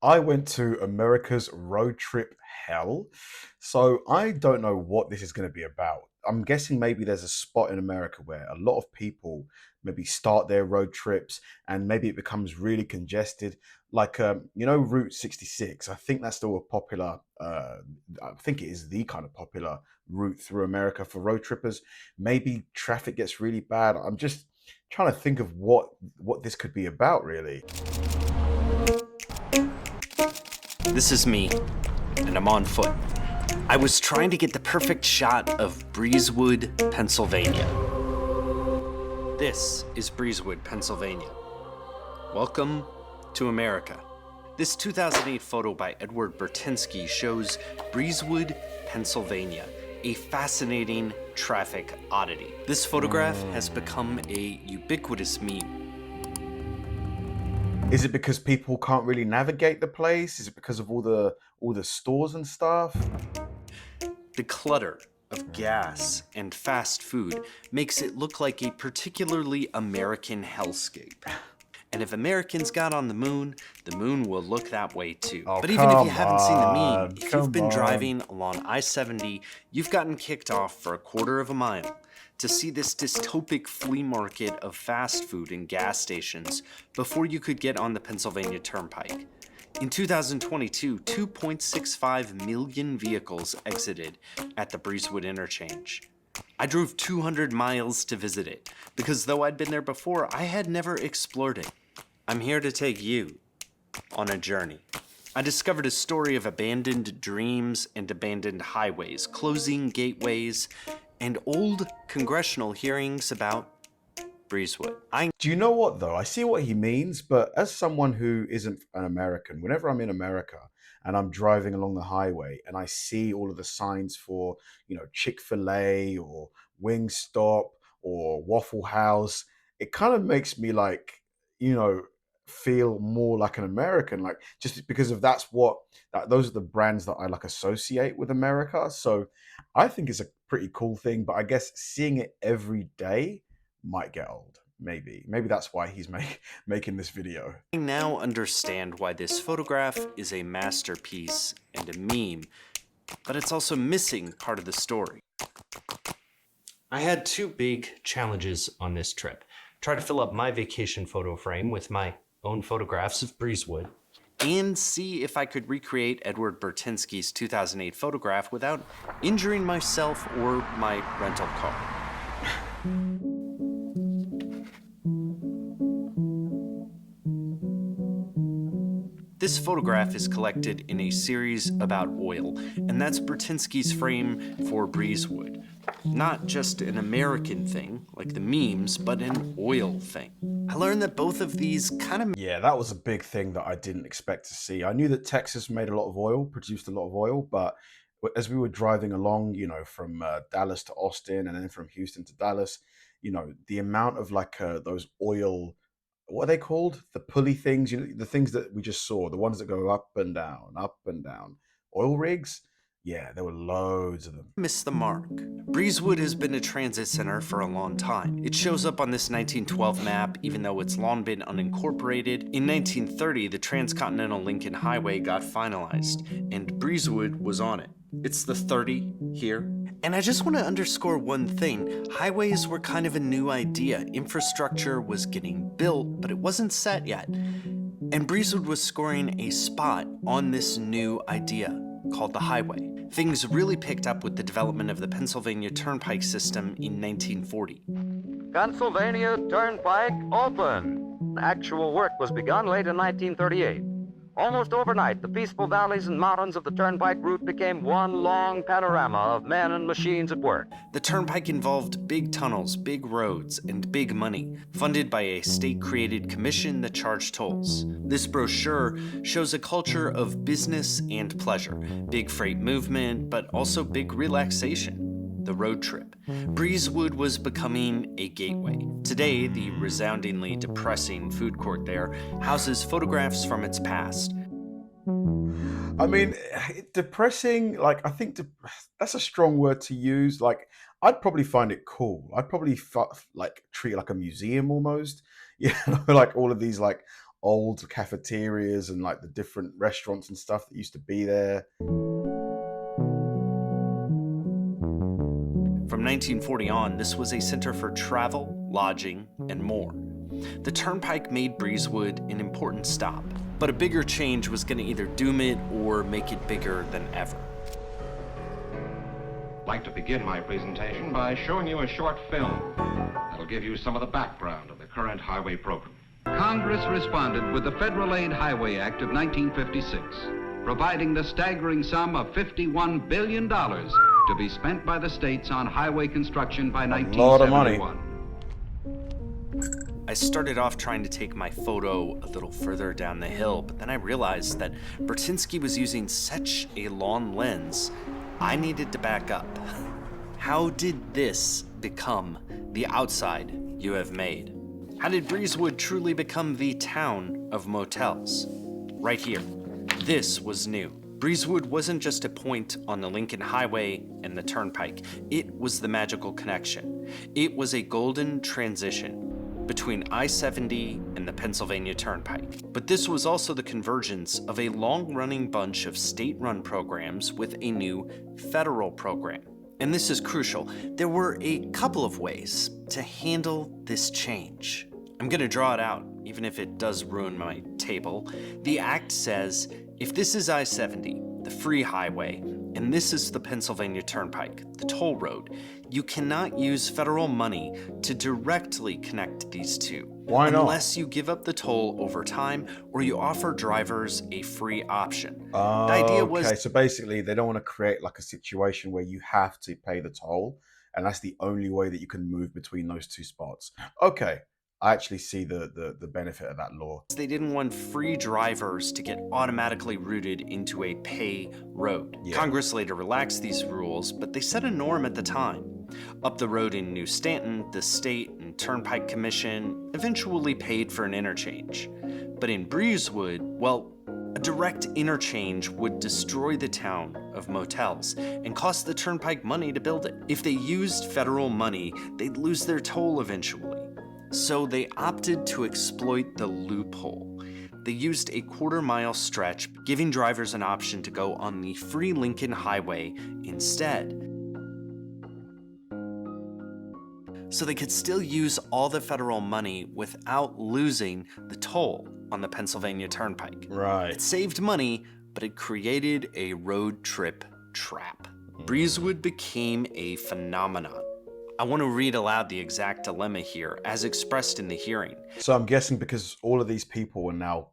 I went to America's road trip hell. So I don't know what this is going to be about. I'm guessing maybe there's a spot in America where a lot of people maybe start their road trips and maybe it becomes really congested. Like, Route 66. I think that's still a popular, I think it is the kind of popular route through America for road trippers. Maybe traffic gets really bad. I'm just trying to think of what this could be about, really. This is me, and I'm on foot. I was trying to get the perfect shot of Breezewood, Pennsylvania. This is Breezewood, Pennsylvania. Welcome to America. This 2008 photo by Edward Bertinsky shows Breezewood, Pennsylvania, a fascinating traffic oddity. This photograph has become a ubiquitous meme. Is it because people can't really navigate the place? Is it because of all the stores and stuff? The clutter of gas and fast food makes it look like a particularly American hellscape. And if Americans got on the moon will look that way too. Oh, But even if you come haven't seen the meme, on, if you've come been on. driving along I-70, you've gotten kicked off for a quarter of a mile to see this dystopic flea market of fast food and gas stations before you could get on the Pennsylvania Turnpike. In 2022, 2.65 million vehicles exited at the Breezewood interchange. I drove 200 miles to visit it, because though I'd been there before, I had never explored it. I'm here to take you on a journey. I discovered a story of abandoned dreams and abandoned highways, closing gateways, and old congressional hearings about Breezewood. Do you know what though? I see what he means, but as someone who isn't an American, whenever I'm in America and I'm driving along the highway and I see all of the signs for, Chick-fil-A or Wingstop or Waffle House, it kind of makes me like, you know, feel more like an American, like just because of those are the brands that I like associate with America. So I think it's a pretty cool thing, but I guess seeing it every day might get old. Maybe that's why he's making this video. I now understand why this photograph is a masterpiece and a meme, but it's also missing part of the story. I had two big challenges on this trip. Try to fill up my vacation photo frame with my own photographs of Breezewood, and see if I could recreate Edward Bertinsky's 2008 photograph without injuring myself or my rental car. This photograph is collected in a series about oil, and that's Bertinsky's frame for Breezewood. Not just an American thing, like the memes, but an oil thing. I learned that both of these kind of... Yeah, that was a big thing that I didn't expect to see. I knew that Texas made a lot of oil, produced a lot of oil, but as we were driving along, from Dallas to Austin and then from Houston to Dallas, the amount of those oil, what are they called? The pulley things, the things that we just saw, the ones that go up and down, oil rigs. Yeah, there were loads of them. Missed the mark. Breezewood has been a transit center for a long time. It shows up on this 1912 map, even though it's long been unincorporated. In 1930, the Transcontinental Lincoln Highway got finalized, and Breezewood was on it. It's the 30 here. And I just want to underscore one thing. Highways were kind of a new idea. Infrastructure was getting built, but it wasn't set yet. And Breezewood was scoring a spot on this new idea called the highway. Things really picked up with the development of the Pennsylvania Turnpike system in 1940. Pennsylvania Turnpike open. Actual work was begun late in 1938. Almost overnight, the peaceful valleys and mountains of the Turnpike route became one long panorama of men and machines at work. The Turnpike involved big tunnels, big roads, and big money, funded by a state-created commission that charged tolls. This brochure shows a culture of business and pleasure, big freight movement, but also big relaxation. The road trip. Breezewood was becoming a gateway. Today, the resoundingly depressing food court there houses photographs from its past. I mean, depressing, I think that's a strong word to use. I'd probably find it cool. I'd probably treat it like a museum almost. Like all of these old cafeterias and like the different restaurants and stuff that used to be there. From 1940 on, this was a center for travel, lodging, and more. The turnpike made Breezewood an important stop, but a bigger change was going to either doom it or make it bigger than ever. I'd like to begin my presentation by showing you a short film that'll give you some of the background of the current highway program. Congress responded with the Federal Aid Highway Act of 1956, providing the staggering sum of $51 billion to be spent by the states on highway construction by 1971. I started off trying to take my photo a little further down the hill, but then I realized that Bertinsky was using such a long lens, I needed to back up. How did this become the outside you have made? How did Breezewood truly become the town of motels? Right here. This was new. Breezewood wasn't just a point on the Lincoln Highway and the Turnpike. It was the magical connection. It was a golden transition between I-70 and the Pennsylvania Turnpike. But this was also the convergence of a long-running bunch of state-run programs with a new federal program. And this is crucial. There were a couple of ways to handle this change. I'm gonna draw it out, even if it does ruin my table. The act says, if this is I-70, the free highway, and this is the Pennsylvania Turnpike, the toll road, you cannot use federal money to directly connect these two. Why not? Unless you give up the toll over time or you offer drivers a free option. Oh, The idea was okay. So basically, they don't want to create like a situation where you have to pay the toll, and that's the only way that you can move between those two spots. Okay, I actually see the benefit of that law. they didn't want free drivers to get automatically routed into a pay road. Yeah. Congress later relaxed these rules, but they set a norm at the time. Up the road in New Stanton, the State and Turnpike Commission eventually paid for an interchange. But in Breezewood, well, a direct interchange would destroy the town of motels and cost the Turnpike money to build it. If they used federal money, they'd lose their toll eventually. So they opted to exploit the loophole. They used a quarter-mile stretch, giving drivers an option to go on the free Lincoln Highway instead. So they could still use all the federal money without losing the toll on the Pennsylvania Turnpike. Right. It saved money, but it created a road trip trap. Breezewood became a phenomenon. I want to read aloud the exact dilemma here, as expressed in the hearing. So I'm guessing because all of these people are now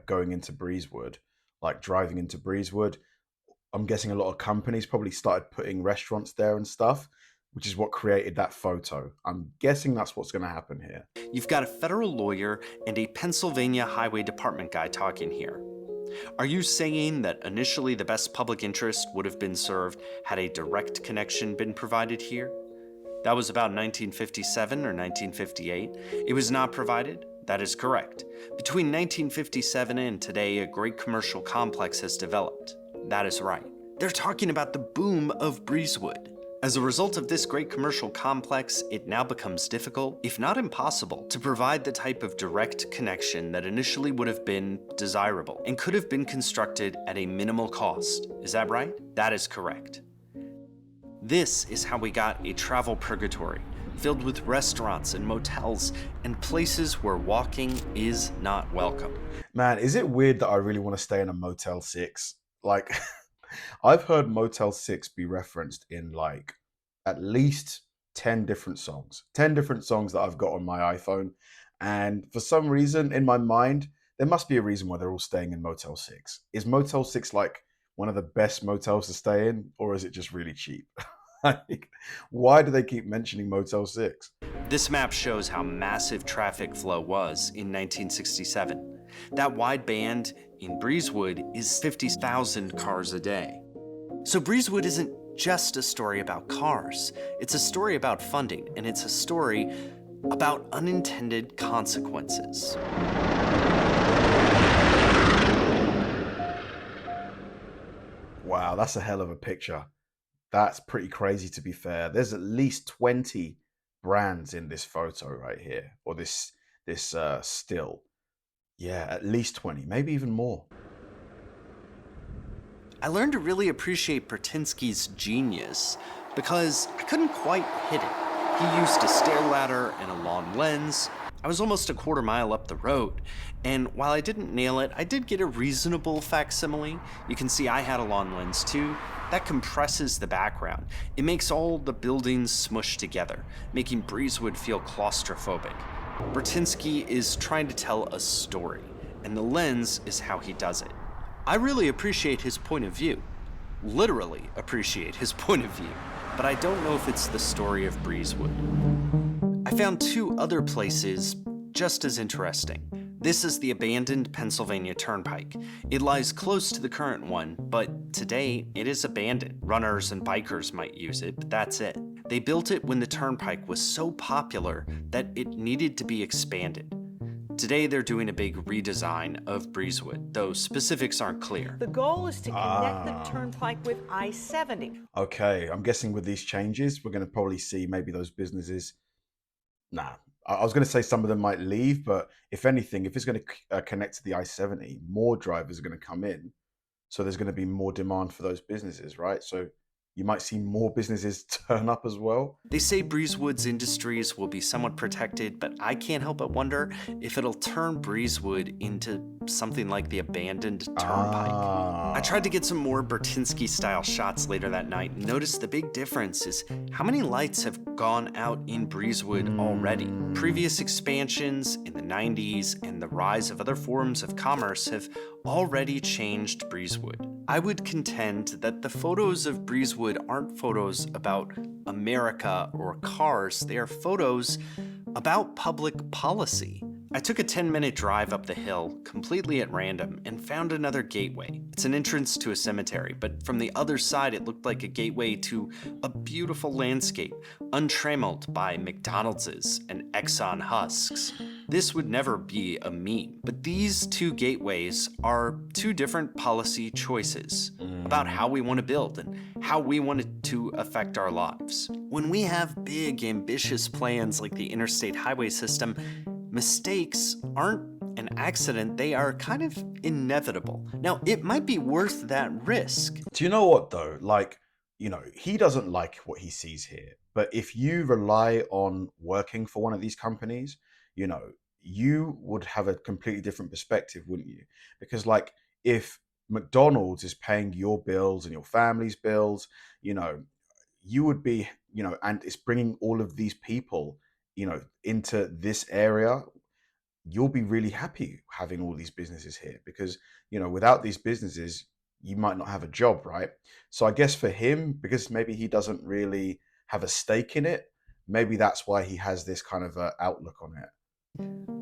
going into Breezewood, like driving into Breezewood, I'm guessing a lot of companies probably started putting restaurants there and stuff, which is what created that photo. I'm guessing that's what's going to happen here. You've got a federal lawyer and a Pennsylvania Highway Department guy talking here. Are you saying that initially the best public interest would have been served had a direct connection been provided here? That was about 1957 or 1958. It was not provided? That is correct. Between 1957 and today, a great commercial complex has developed. That is right. They're talking about the boom of Breezewood. As a result of this great commercial complex, it now becomes difficult, if not impossible, to provide the type of direct connection that initially would have been desirable and could have been constructed at a minimal cost. Is that right? That is correct. This is how we got a travel purgatory, filled with restaurants and motels and places where walking is not welcome. Man, is it weird that I really want to stay in a Motel 6? Like, I've heard Motel 6 be referenced in like at least 10 different songs. 10 different songs that I've got on my iPhone. And for some reason, in my mind, there must be a reason why they're all staying in Motel 6. Is Motel 6 like one of the best motels to stay in, or is it just really cheap? Like, why do they keep mentioning Motel 6? This map shows how massive traffic flow was in 1967. That wide band in Breezewood is 50,000 cars a day. So Breezewood isn't just a story about cars. It's a story about funding, and it's a story about unintended consequences. Wow, that's a hell of a picture. That's pretty crazy, to be fair. There's at least 20 brands in this photo right here, or this still. Yeah, at least 20, maybe even more. I learned to really appreciate Bertinsky's genius because I couldn't quite hit it. He used a stairladder and a long lens. I was almost a quarter mile up the road, and while I didn't nail it, I did get a reasonable facsimile. You can see I had a long lens too. That compresses the background. It makes all the buildings smush together, making Breezewood feel claustrophobic. Bertinsky is trying to tell a story, and the lens is how he does it. I really appreciate his point of view. Literally appreciate his point of view, but I don't know if it's the story of Breezewood. I found two other places just as interesting. This is the abandoned Pennsylvania Turnpike. It lies close to the current one, but today it is abandoned. Runners and bikers might use it, but that's it. They built it when the turnpike was so popular that it needed to be expanded. Today they're doing a big redesign of Breezewood, though specifics aren't clear. The goal is to connect the turnpike with I-70. Okay, I'm guessing with these changes, we're going to probably see maybe those businesses. Nah, I was going to say some of them might leave, but if anything, if it's going to connect to the I-70, more drivers are going to come in. So there's going to be more demand for those businesses, right? So you might see more businesses turn up as well. They say Breezewood's industries will be somewhat protected, but I can't help but wonder if it'll turn Breezewood into something like the abandoned turnpike. I tried to get some more Bertinsky-style shots later that night and noticed the big difference is how many lights have gone out in Breezewood already. Previous expansions in the 90s and the rise of other forms of commerce have already changed Breezewood. I would contend that the photos of Breezewood aren't photos about America or cars, they are photos about public policy. I took a 10-minute drive up the hill, completely at random, and found another gateway. It's an entrance to a cemetery, but from the other side it looked like a gateway to a beautiful landscape, untrammeled by McDonald's and Exxon husks. This would never be a meme, but these two gateways are two different policy choices about how we want to build and how we want it to affect our lives. When we have big, ambitious plans like the interstate highway system, mistakes aren't an accident, they are kind of inevitable. Now, it might be worth that risk. Do you know what though? Like, he doesn't like what he sees here. But if you rely on working for one of these companies, you would have a completely different perspective, wouldn't you? Because like if McDonald's is paying your bills and your family's bills, you would be, and it's bringing all of these people, into this area, you'll be really happy having all these businesses here because, without these businesses, you might not have a job, right? So I guess for him, because maybe he doesn't really have a stake in it, maybe that's why he has this kind of outlook on it.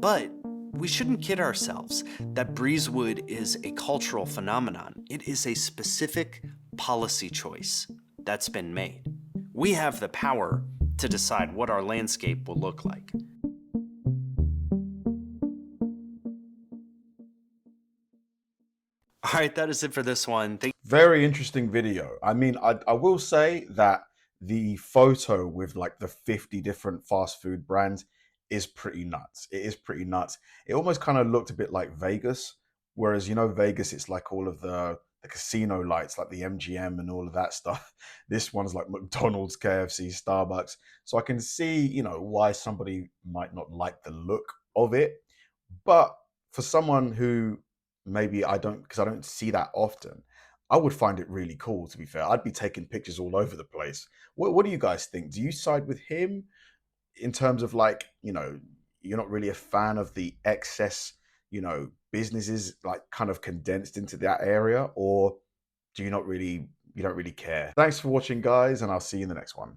But we shouldn't kid ourselves that Breezewood is a cultural phenomenon. It is a specific policy choice that's been made. We have the power to decide what our landscape will look like. All right, that is it for this one. Very interesting video. I mean, I will say that the photo with like the 50 different fast food brands is pretty nuts. It is pretty nuts. It almost kind of looked a bit like Vegas, whereas, Vegas, it's like all of the casino lights, like the MGM and all of that stuff. This one's like McDonald's, KFC, Starbucks. So I can see, why somebody might not like the look of it. But for someone who maybe because I don't see that often, I would find it really cool, to be fair. I'd be taking pictures all over the place. What do you guys think? Do you side with him in terms of like, you're not really a fan of the excess, businesses like kind of condensed into that area, or do you don't really care? Thanks for watching, guys, and I'll see you in the next one.